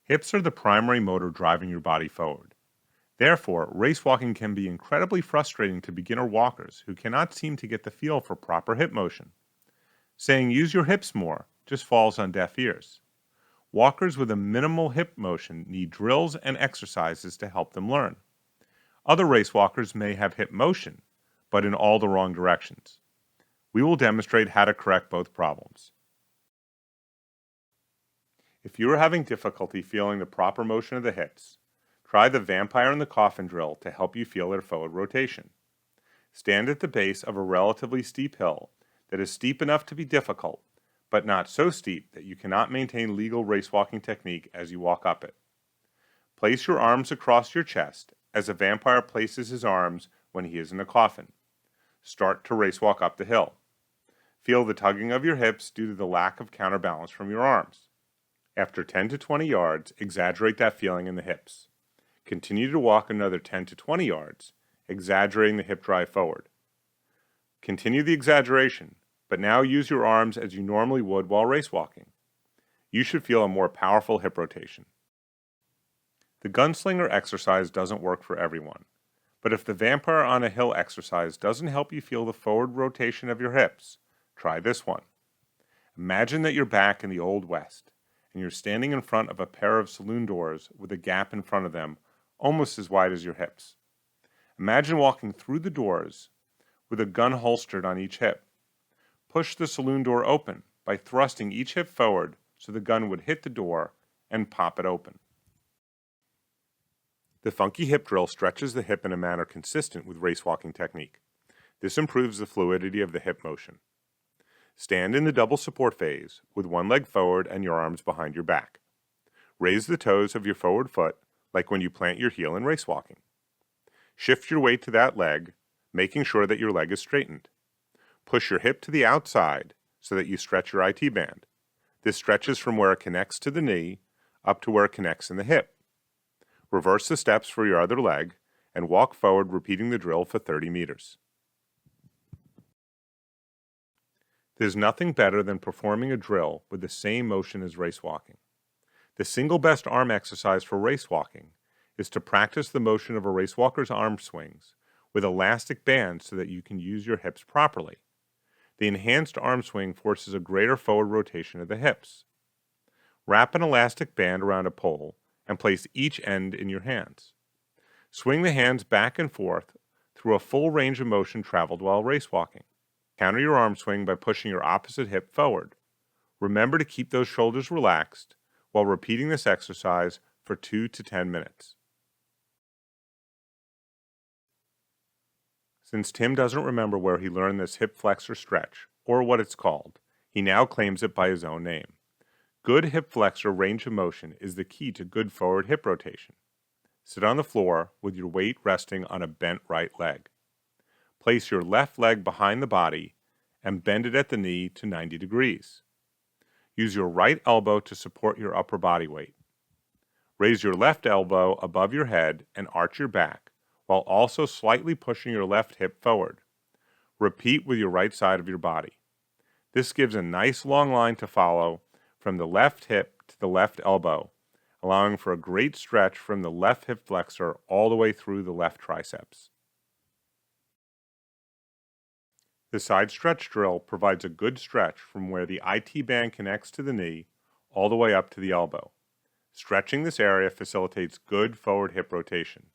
Hips are the primary motor driving your body forward. Therefore, race walking can be incredibly frustrating to beginner walkers who cannot seem to get the feel for proper hip motion. Saying use your hips more just falls on deaf ears. Walkers with a minimal hip motion need drills and exercises to help them learn. Other race walkers may have hip motion, but in all the wrong directions. We will demonstrate how to correct both problems. If you are having difficulty feeling the proper motion of the hips, try the vampire in the coffin drill to help you feel their forward rotation. Stand at the base of a relatively steep hill that is steep enough to be difficult, but not so steep that you cannot maintain legal race walking technique as you walk up it. Place your arms across your chest as a vampire places his arms when he is in a coffin. Start to race walk up the hill. Feel the tugging of your hips due to the lack of counterbalance from your arms. After 10 to 20 yards, exaggerate that feeling in the hips. Continue to walk another 10 to 20 yards, exaggerating the hip drive forward. Continue the exaggeration, but now use your arms as you normally would while race walking. You should feel a more powerful hip rotation. The gunslinger exercise doesn't work for everyone, but if the vampire on a hill exercise doesn't help you feel the forward rotation of your hips, try this one. Imagine that you're back in the Old West, and you're standing in front of a pair of saloon doors with a gap in front of them almost as wide as your hips. Imagine walking through the doors with a gun holstered on each hip. Push the saloon door open by thrusting each hip forward so the gun would hit the door and pop it open. The funky hip drill stretches the hip in a manner consistent with race walking technique. This improves the fluidity of the hip motion. Stand in the double support phase with one leg forward and your arms behind your back. Raise the toes of your forward foot like when you plant your heel in race walking. Shift your weight to that leg, making sure that your leg is straightened. Push your hip to the outside so that you stretch your IT band. This stretches from where it connects to the knee up to where it connects in the hip. Reverse the steps for your other leg and walk forward repeating the drill for 30 meters. There's nothing better than performing a drill with the same motion as race walking. The single best arm exercise for race walking is to practice the motion of a race walker's arm swings with elastic bands so that you can use your hips properly. The enhanced arm swing forces a greater forward rotation of the hips. Wrap an elastic band around a pole and place each end in your hands. Swing the hands back and forth through a full range of motion traveled while race walking. Counter your arm swing by pushing your opposite hip forward. Remember to keep those shoulders relaxed while repeating this exercise for 2 to 10 minutes. Since Tim doesn't remember where he learned this hip flexor stretch, or what it's called, he now claims it by his own name. Good hip flexor range of motion is the key to good forward hip rotation. Sit on the floor with your weight resting on a bent right leg. Place your left leg behind the body and bend it at the knee to 90 degrees. Use your right elbow to support your upper body weight. Raise your left elbow above your head and arch your back, while also slightly pushing your left hip forward. Repeat with your right side of your body. This gives a nice long line to follow from the left hip to the left elbow, allowing for a great stretch from the left hip flexor all the way through the left triceps. The side stretch drill provides a good stretch from where the IT band connects to the knee all the way up to the elbow. Stretching this area facilitates good forward hip rotation.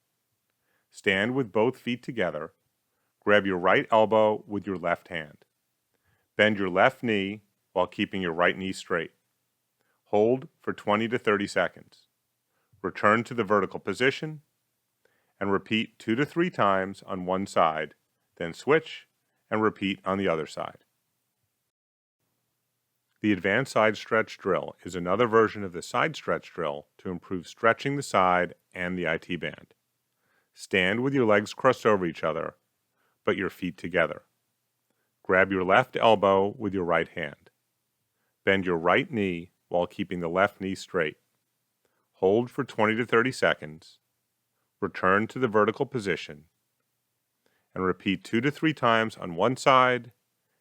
Stand with both feet together. Grab your right elbow with your left hand. Bend your left knee while keeping your right knee straight. Hold for 20 to 30 seconds. Return to the vertical position and repeat 2 to 3 times on one side, then switch and repeat on the other side. The advanced side stretch drill is another version of the side stretch drill to improve stretching the side and the IT band. Stand with your legs crossed over each other, but your feet together. Grab your left elbow with your right hand. Bend your right knee while keeping the left knee straight. Hold for 20 to 30 seconds. Return to the vertical position and repeat 2 to 3 times on one side,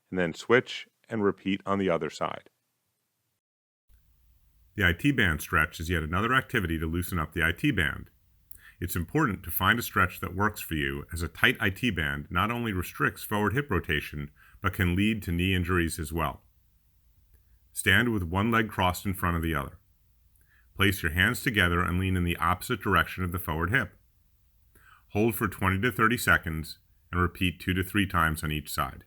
and then switch and repeat on the other side. The IT band stretch is yet another activity to loosen up the IT band. It's important to find a stretch that works for you, as a tight IT band not only restricts forward hip rotation, but can lead to knee injuries as well. Stand with one leg crossed in front of the other. Place your hands together and lean in the opposite direction of the forward hip. Hold for 20 to 30 seconds and repeat 2 to 3 times on each side.